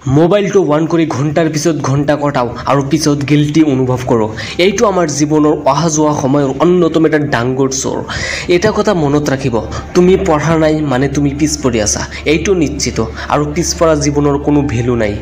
মোবাইলটো অন কৰি ঘণ্টাৰ পিছত ঘণ্টা কটাও আৰু পিছত গিল্টি অনুভৱ কৰোঁ। এইটো আমাৰ জীৱনৰ অহা যোৱা সময়ৰ অন্যতম এটা ডাঙৰ চোৰ। এটা কথা মনত ৰাখিব, তুমি পঢ়া নাই মানে তুমি পিছ পৰি আছা, এইটো নিশ্চিত। আৰু পিছপৰা জীৱনৰ কোনো ভেলু নাই।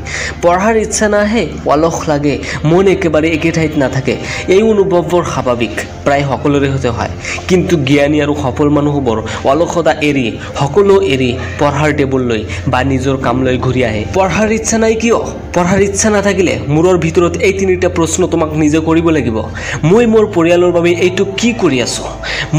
পঢ়াৰ ইচ্ছা নাহে, অলস লাগে, মন একেবাৰে একে ঠাইত নাথাকে। এই অনুভৱবোৰ স্বাভাৱিক, প্ৰায় সকলোৰে সৈতে হয়। কিন্তু জ্ঞানী আৰু সফল মানুহবোৰ অলসতা এৰি, সকলো এৰি পঢ়াৰ টেবুললৈ বা নিজৰ কামলৈ ঘূৰি আহে। পঢ়াৰ ইচ্ছা নাই কিয়? পঢ়াৰ ইচ্ছা নাথাকিলে মূৰৰ ভিতৰত এই তিনিটা প্ৰশ্ন তোমাক নিজে কৰিব লাগিব। মই মোৰ পৰিয়ালৰ বাবে এইটো কি কৰি আছোঁ?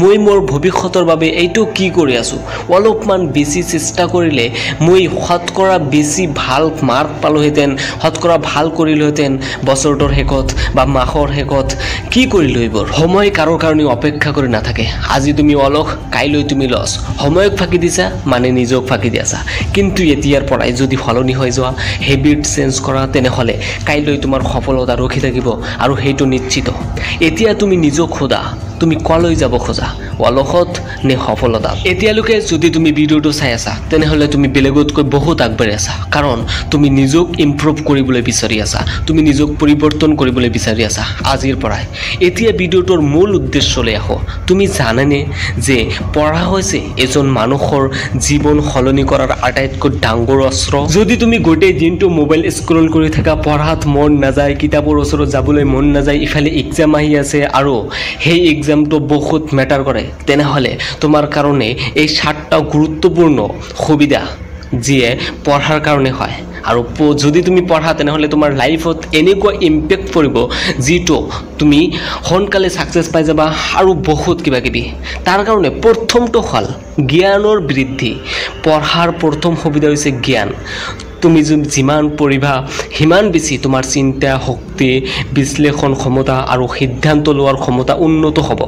মই মোৰ ভৱিষ্যতৰ বাবে এইটো কি কৰি আছোঁ? অলপমান বেছি চেষ্টা কৰিলে মই শতকৰা বেছি ভাল মাৰ্ক পালোহেঁতেন, শতকৰা ভাল কৰিলোহেঁতেন বছৰটোৰ শেষত বা মাহৰ শেষত। কি কৰিলো এইবোৰ? সময় কাৰোৰ কাৰণে অপেক্ষা কৰি নাথাকে। আজি তুমি অলস, কাইলৈ তুমি লছ। সময়ক ফাঁকি দিছা মানে নিজক ফাঁকি দি আছা। কিন্তু এতিয়াৰ পৰাই যদি সলনি হৈ যোৱা, হেবিট চেঞ্জ কৰা, তেনেহ'লে কাইলৈ তোমাৰ সফলতা ৰখি থাকিব আৰু সেইটো নিশ্চিত। এতিয়া তুমি নিজক সোধা, তুমি কলৈ যাব খোজা, অলসত নে সফলতাত? এতিয়ালৈকে যদি তুমি ভিডিঅ'টো চাই আছা, তেনেহ'লে তুমি বেলেগতকৈ বহুত আগবাঢ়ি আছা। কাৰণ তুমি নিজক ইম্প্ৰুভ কৰিবলৈ বিচাৰি আছা, তুমি নিজক পৰিৱৰ্তন কৰিবলৈ বিচাৰি আছা আজিৰ পৰাই। এতিয়া ভিডিঅ'টোৰ মূল উদ্দেশ্যলৈ আহোঁ। তুমি জানানে যে পঢ়া হৈছে এজন মানুহৰ জীৱন সলনি কৰাৰ আটাইতকৈ ডাঙৰ অস্ত্ৰ? যদি তুমি গোটেই দিনটো মোবাইল স্ক্ৰল কৰি থাকা, পঢ়াত মন নাযায়, কিতাপৰ ওচৰত যাবলৈ মন নাযায়, ইফালে এক্সাম আহি আছে আৰু সেই এক্সামটো বহুত মেটাৰ কৰে, তেনেহ'লে তোমাৰ কাৰণে এই 7টা গুৰুত্বপূৰ্ণ সুবিধা যিয়ে পঢ়াৰ কাৰণে হয়। আৰু যদি তুমি পঢ়া, তেনেহ'লে তোমাৰ লাইফত এনেকুৱা ইম্পেক্ট পৰিব যিটো তুমি সোনকালে ছাকচেছ পাই যাবা আৰু বহুত কিবা কিবি। তাৰ কাৰণে প্ৰথমটো হ'ল জ্ঞানৰ বৃদ্ধি। পঢ়াৰ প্ৰথম সুবিধা হৈছে জ্ঞান। তুমি যিমান পঢ়িবা সিমান বেছি তোমাৰ চিন্তা শক্তি, বিশ্লেষণ ক্ষমতা আৰু সিদ্ধান্ত লোৱাৰ ক্ষমতা উন্নত হ'ব।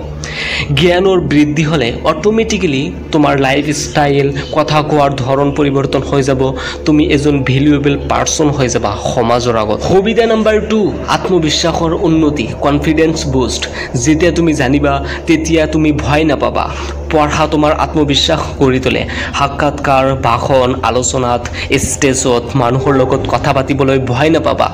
জ্ঞানৰ বৃদ্ধি হ'লে অট'মেটিকেলি তোমাৰ লাইফ ষ্টাইল, কথা কোৱাৰ ধৰণ পৰিৱৰ্তন হৈ যাব। তুমি এজন ভেলুৱেবল পাৰ্চন হৈ যাবা সমাজৰ আগত। সুবিধা নম্বৰ 2, আত্মবিশ্বাসৰ উন্নতি, কনফিডেন্স বুষ্ট। যেতিয়া তুমি জানিবা তেতিয়া তুমি ভয় নাপাবা। পঢ়া তোমাৰ আত্মবিশ্বাস কৰি তোলে। সাক্ষাৎকাৰ, ভাষণ, আলোচনাত, ষ্টেজত মানুহৰ লগত কথা পাতিবলৈ ভয় নাপাবা।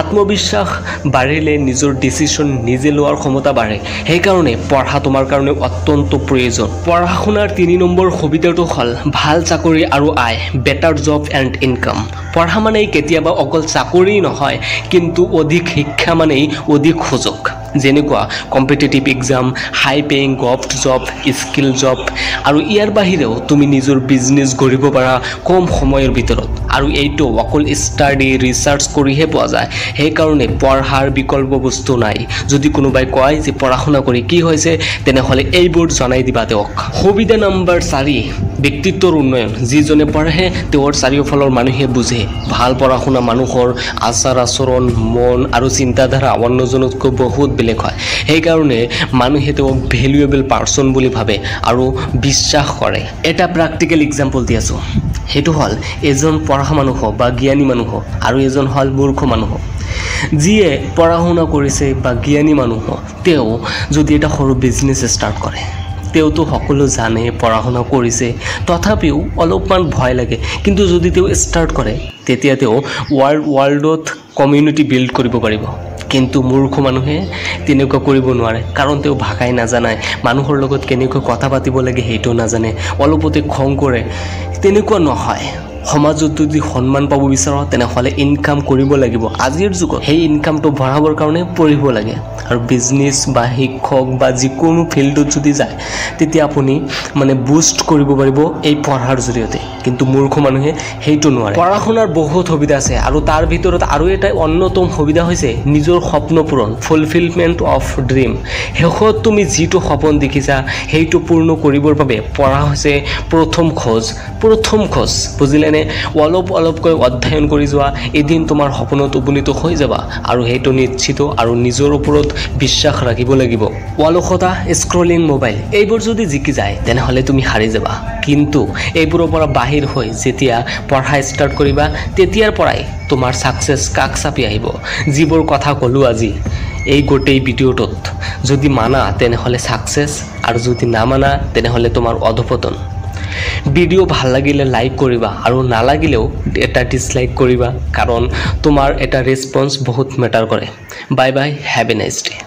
আত্মবিশ্বাস বাঢ়িলে নিজৰ ডিচিশ্যন নিজে লোৱাৰ ক্ষমতা বাঢ়ে। সেইকাৰণে পঢ়া তোমাৰ কাৰণে অত্যন্ত প্ৰয়োজন। পঢ়া শুনাৰ 3 নম্বৰ সুবিধাটো হ'ল ভাল চাকৰি আৰু আয়, বেটাৰ জব এণ্ড ইনকাম। পঢ়া মানেই কেতিয়াবা অকল চাকৰি নহয়, কিন্তু অধিক শিক্ষা মানেই অধিক সুযোগ। যেনেকুৱা competitive exam, high paying government job, skill job. আৰু ইয়াৰ বাহিৰেও তুমি নিজৰ বিজনেছ গঢ়িব পাৰা কম সময়ৰ ভিতৰত। আৰু এইটো অকল ষ্টাডি ৰিচাৰ্চ কৰিহে পোৱা যায়। সেইকাৰণে পঢ়াৰ বিকল্প বস্তু নাই। যদি কোনোবাই কয় যে পঢ়া শুনা কৰি কি হৈছে, তেনেহ'লে এইবোৰ জনাই দিবা তেওঁক। সুবিধা নম্বৰ 4, ব্যক্তিত্বৰ উন্নয়ন। যিজনে পঢ়ে তেওঁৰ চাৰিওফালৰ মানুহে বুজে। ভাল পঢ়া শুনা মানুহৰ আচাৰ আচৰণ, মন আৰু চিন্তাধাৰা অন্যজনতকৈ বহুত বেলেগ হয়। সেইকাৰণে মানুহে তেওঁক ভেলুৱেবল পাৰ্চন বুলি ভাবে আৰু বিশ্বাস কৰে। এটা প্ৰেক্টিকেল এক্সাম্পল দি আছোঁ। সেইটো হ'ল এজন পঢ়া মানুহ বা জ্ঞানী মানুহ আৰু এজন হ'ল মূৰ্খ মানুহ। যিয়ে পঢ়া শুনা কৰিছে বা জ্ঞানী মানুহ, তেওঁ যদি এটা সৰু বিজনেছ ষ্টাৰ্ট কৰে, তেওঁতো সকলো জানে, পঢ়া শুনা কৰিছে, তথাপিও অলপমান ভয় লাগে। কিন্তু যদি তেওঁ ষ্টাৰ্ট কৰে, তেতিয়া তেওঁ ৱৰ্ল্ডত কমিউনিটি বিল্ড কৰিব পাৰিব। কিন্তু মূৰ্খ মানুহে তেনেকুৱা কৰিব নোৱাৰে, কাৰণ তেওঁ ভাষাই নাজানায়, মানুহৰ লগত কেনেকৈ কথা পাতিব লাগে সেইটো নাজানে, অলপতে খং কৰে। তেনেকুৱা নহয়। সমাজত যদি সন্মান পাব বিচাৰ, তেনেহ'লে ইনকাম কৰিব লাগিব। আজিৰ যুগত সেই ইনকামটো বঢ়াবৰ কাৰণে পঢ়িব লাগে। আৰু বিজনেছ বা শিক্ষক বা যিকোনো ফিল্ডত যদি যায়, তেতিয়া আপুনি বুষ্ট কৰিব পাৰিব এই পঢ়াৰ জৰিয়তে। কিন্তু মূৰ্খ মানুহে সেইটো নোৱাৰে। পঢ়া শুনাৰ বহুত সুবিধা আছে আৰু তাৰ ভিতৰত আৰু এটা অন্যতম সুবিধা হৈছে নিজৰ সপোন পূৰণ, ফুলফিলমেণ্ট অফ ড্ৰিম। শেষত তুমি যিটো সপোন দেখিছা সেইটো পূৰ্ণ কৰিবৰ বাবে পঢ়া হৈছে প্ৰথম খোজ। বুজিলেনে? অলপকৈ অধ্যয়ন কৰি যোৱা, এদিন তোমাৰ সপোনত উপনীত হৈ যাবা। আৰু সেইটো নিশ্চিত। আৰু নিজৰ ওপৰত বিশ্বাস ৰাখিব লাগিব। অলসতা, স্ক্ৰলিং মোবাইল, এইবোৰ যদি জিকি যায়, তেনেহ'লে তুমি হাৰি যাবা। কিন্তু এইবোৰৰ পৰা বাহিৰ হৈ যেতিয়া পঢ়া ষ্টাৰ্ট কৰিবা, তেতিয়াৰ পৰাই তোমাৰ ছাকচেছ কাষ চাপি আহিব। যিবোৰ কথা ক'লোঁ আজি এই গোটেই ভিডিঅ'টোত, যদি মানা তেনেহ'লে ছাকচেছ, আৰু যদি নামানা তেনেহ'লে তোমাৰ অধপতন। ভিডিঅ' ভাল লাগিলে লাইক কৰিবা আৰু নালাগিলেও এটা ডিছলাইক কৰিবা কাৰণ তোমাৰ এটা ৰেছপন্স বহুত মেটাৰ কৰে bye bye have a nice day